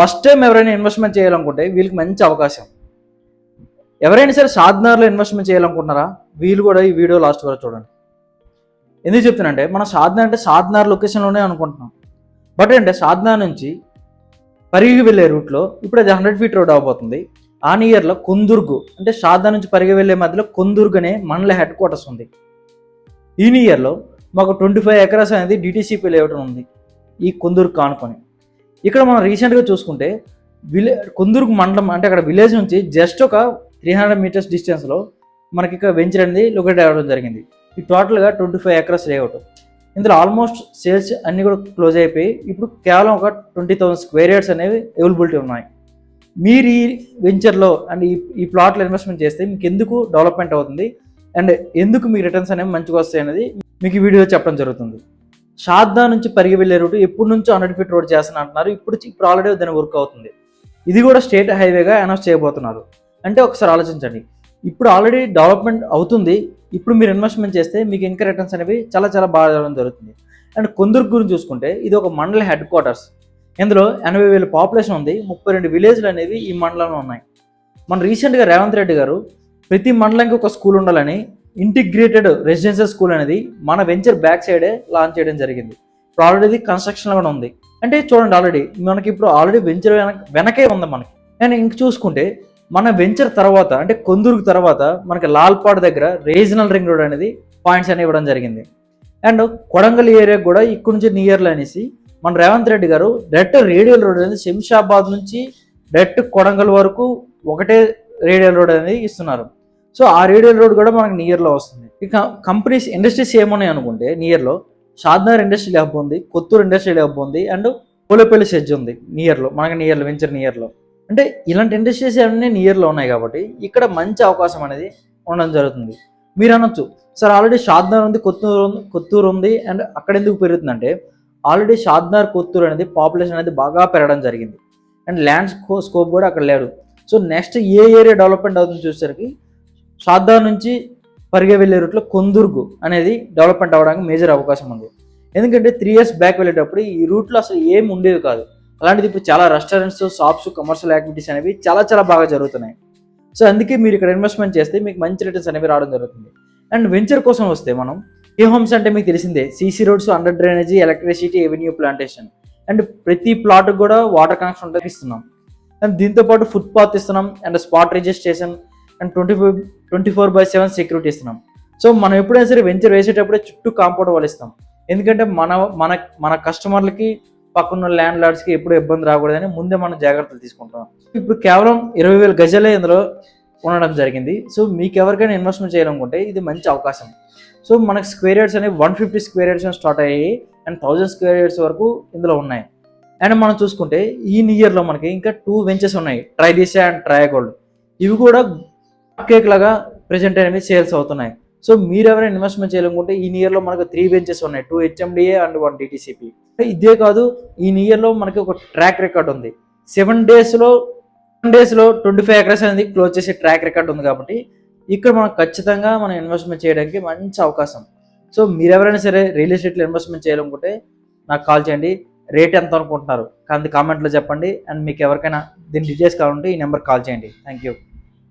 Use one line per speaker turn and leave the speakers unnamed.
First time ఎవరైనా investment చేయాలనుకుంటే వీళ్ళకి మంచి అవకాశం. ఎవరైనా సరే షాద్నగర్లో ఇన్వెస్ట్మెంట్ చేయాలనుకుంటున్నారా, వీళ్ళు కూడా ఈ వీడియో లాస్ట్ వరకు చూడండి. ఎందుకు చెప్తున్నానంటే మనం షాద్నగర్ అంటే షాద్నగర్ లొకేషన్లోనే అనుకుంటున్నాం. బట్ అంటే షాద్నగర్ నుంచి పరిగి వెళ్ళే రూట్లో ఇప్పుడు అది 100 ఫీట్ రోడ్ అవబోతుంది. ఆ నియర్లో కొందుర్గు అంటే షాద్నగర్ నుంచి పరిగి వెళ్ళే మధ్యలో కొందుర్గు అనే మండల హెడ్ క్వార్టర్స్ ఉంది. ఈ నియర్లో మాకు 25 ఎకరాస్ అనేది డిటీసీపీ లేఅవుట్ ఉంది ఈ కొందుర్గు కానుకొని. ఇక్కడ మనం రీసెంట్గా చూసుకుంటే కొందుర్గు మండలం అంటే అక్కడ విలేజ్ నుంచి జస్ట్ ఒక 300 మీటర్స్ డిస్టెన్స్లో మనకి ఇక్కడ వెంచర్ అనేది లొకేట్ అవ్వడం జరిగింది. ఈ టోటల్గా 25 ఎకరాస్ లేఅవుట్. ఇందులో ఆల్మోస్ట్ సేల్స్ అన్నీ కూడా క్లోజ్ అయిపోయి ఇప్పుడు కేవలం ఒక 20,000 స్క్వేర్ యార్డ్స్ అనేవి అవైలబిలిటీ ఉన్నాయి. మీరు ఈ వెంచర్లో అండ్ ఈ ప్లాట్లో ఇన్వెస్ట్మెంట్ చేస్తే మీకు ఎందుకు డెవలప్మెంట్ అవుతుంది అండ్ ఎందుకు మీ రిటర్న్స్ అనేవి మంచిగా వస్తాయి అనేది మీకు ఈ వీడియో చెప్పడం జరుగుతుంది. షాద్నగర్ నుంచి పరిగి వెళ్ళే రూట్ ఎప్పుడు నుంచో 100 ఫీట్ రోడ్ చేస్తున్నా అంటున్నారు. ఇప్పుడు ఆల్రెడీ దాని వర్క్ అవుతుంది. ఇది కూడా స్టేట్ హైవేగా అనౌన్స్ చేయబోతున్నారు. అంటే ఒకసారి ఆలోచించండి, ఇప్పుడు ఆల్రెడీ డెవలప్మెంట్ అవుతుంది. ఇప్పుడు మీరు ఇన్వెస్ట్మెంట్ చేస్తే మీకు ఇంకా రిటర్న్స్ అనేవి చాలా చాలా బాగా రావడం జరుగుతుంది. అండ్ కొందుర్గు గురించి చూసుకుంటే ఇది ఒక మండల హెడ్ క్వార్టర్స్. ఇందులో 80,000 పాపులేషన్ ఉంది. 32 విలేజ్లు అనేవి ఈ మండలంలో ఉన్నాయి. మన రీసెంట్గా రేవంత్ రెడ్డి గారు ప్రతి మండలానికి ఒక స్కూల్ ఉండాలని ఇంటిగ్రేటెడ్ రెసిడెన్షియల్ స్కూల్ అనేది మన వెంచర్ బ్యాక్ సైడే లాంచ్ చేయడం జరిగింది. ఇప్పుడు ఆల్రెడీ కన్స్ట్రక్షన్లో కూడా ఉంది. అంటే చూడండి, ఆల్రెడీ మనకి ఇప్పుడు ఆల్రెడీ వెంచర్ వెనకే ఉంది మనకి. అండ్ ఇంక చూసుకుంటే మన వెంచర్ తర్వాత అంటే కొందుర్గు తర్వాత మనకి లాల్పాడ్ దగ్గర రీజనల్ రింగ్ రోడ్ అనేది పాయింట్స్ అనేవి ఇవ్వడం జరిగింది. అండ్ కొడంగల్ ఏరియాకి కూడా ఇక్కడ నుంచి నియర్లు అనేసి మన రేవంత్ రెడ్డి గారు డైరెక్ట్ రేడియల్ రోడ్ అనేది శంషాబాద్ నుంచి డైరెక్ట్ కొడంగల్ వరకు ఒకటే రేడియల్ రోడ్ అనేది ఇస్తున్నారు. సో ఆ రేడియల్ రోడ్ కూడా మనకి నియర్లో వస్తుంది. ఇక కంపెనీస్ ఇండస్ట్రీస్ ఏమున్నాయి అనుకుంటే నియర్లో షాద్నగర్ ఇండస్ట్రియల్ హబ్ ఉంది, కొత్తూరు ఇండస్ట్రియల్ హబ్ ఉంది, అండ్ పోలేపల్లి సెజ్ ఉంది నియర్లో, మనకి నియర్లో వెంచర్ నియర్లో. అంటే ఇలాంటి ఇండస్ట్రీస్ అన్నీ నియర్లో ఉన్నాయి కాబట్టి ఇక్కడ మంచి అవకాశం అనేది ఉండడం జరుగుతుంది. మీరు అనొచ్చు, సార్ ఆల్రెడీ షాద్నగర్ ఉంది, కొత్తూరు ఉంది, అండ్ అక్కడ ఎందుకు పెరుగుతుందంటే ఆల్రెడీ షాద్నగర్ కొత్తూరు అనేది పాపులేషన్ అనేది బాగా పెరగడం జరిగింది. అండ్ ల్యాండ్ స్కోప్ కూడా అక్కడ లేదు. సో నెక్స్ట్ ఏ ఏరియా డెవలప్మెంట్ అవుతుంది చూసేసరికి షాద్నగర్ నుంచి పరిగి వెళ్ళే రూట్లో కొందుర్గు అనేది డెవలప్మెంట్ అవ్వడానికి మేజర్ అవకాశం ఉంది. ఎందుకంటే 3 years బ్యాక్ వెళ్ళేటప్పుడు ఈ రూట్లో అసలు ఏం ఉండేవి కాదు. అలాంటిది ఇప్పుడు చాలా రెస్టారెంట్స్, షాప్స్, కమర్షియల్ యాక్టివిటీస్ అనేవి చాలా చాలా బాగా జరుగుతున్నాయి. సో అందుకే మీరు ఇక్కడ ఇన్వెస్ట్మెంట్ చేస్తే మీకు మంచి రిటర్న్స్ అనేవి రావడం జరుగుతుంది. అండ్ వెంచర్ కోసం వస్తే మనం ఏ హోమ్స్ అంటే మీకు తెలిసిందే, CC roads, under drainage, electricity, avenue plantation, and ప్రతి ప్లాట్కి కూడా వాటర్ కనెక్షన్ ఉంటుంది ఇస్తున్నాం. అండ్ దీంతోపాటు ఫుట్పాత్ ఇస్తున్నాం, and spot registration, and 24/7 security ఇస్తున్నాం. సో మనం ఎప్పుడైనా సరే వెంచర్ వేసేటప్పుడే చుట్టూ కాంపౌండ్ వాళ్ళు ఇస్తాం. ఎందుకంటే మన కస్టమర్లకి పక్కన ల్యాండ్ లార్డ్స్కి ఎప్పుడు ఇబ్బంది రాకూడదని ముందే మనం జాగ్రత్తలు తీసుకుంటాం. ఇప్పుడు కేవలం 20,000 గజాలే ఇందులో ఉండడం జరిగింది. సో మీకు ఎవరికైనా ఇన్వెస్ట్మెంట్ చేయాలనుకుంటే ఇది మంచి అవకాశం. సో మనకి స్క్వేర్ యార్డ్స్ అనేవి 150 స్క్వేర్ యార్డ్స్ స్టార్ట్ అయ్యాయి, అండ్ 1000 స్క్వేర్ యార్డ్స్ వరకు ఇందులో ఉన్నాయి. అండ్ మనం చూసుకుంటే ఈ నియర్లో మనకి ఇంకా 2 వెంచర్స్ ఉన్నాయి, ట్రైడిసా అండ్ ట్రయాగోల్డ్. ఇవి కూడా కేక్ లాగా ప్రెజెంట్ అనేవి సేల్స్ అవుతున్నాయి. సో మీరు ఎవరైనా ఇన్వెస్ట్మెంట్ చేయాలనుకుంటే ఈ నియర్లో మనకు 3 వెంచర్స్ ఉన్నాయి, 2 HMDA అండ్ 1 DTCP. ఇదే కాదు, ఈ నియర్లో మనకి ఒక ట్రాక్ రికార్డ్ ఉంది. 7 డేస్లో 25 ఎకరాస్ అనేది క్లోజ్ చేసే ట్రాక్ రికార్డ్ ఉంది. కాబట్టి ఇక్కడ మనం ఖచ్చితంగా మనం ఇన్వెస్ట్మెంట్ చేయడానికి మంచి అవకాశం. సో మీరు ఎవరైనా సరే రియల్ ఎస్టేట్లో ఇన్వెస్ట్మెంట్ చేయాలనుకుంటే నాకు కాల్ చేయండి. రేట్ ఎంత అనుకుంటున్నారు కానీ కామెంట్లో చెప్పండి. అండ్ మీకు ఎవరికైనా దీని డీటెయిల్స్ కావాలంటే ఈ నెంబర్ కాల్ చేయండి. Thank you.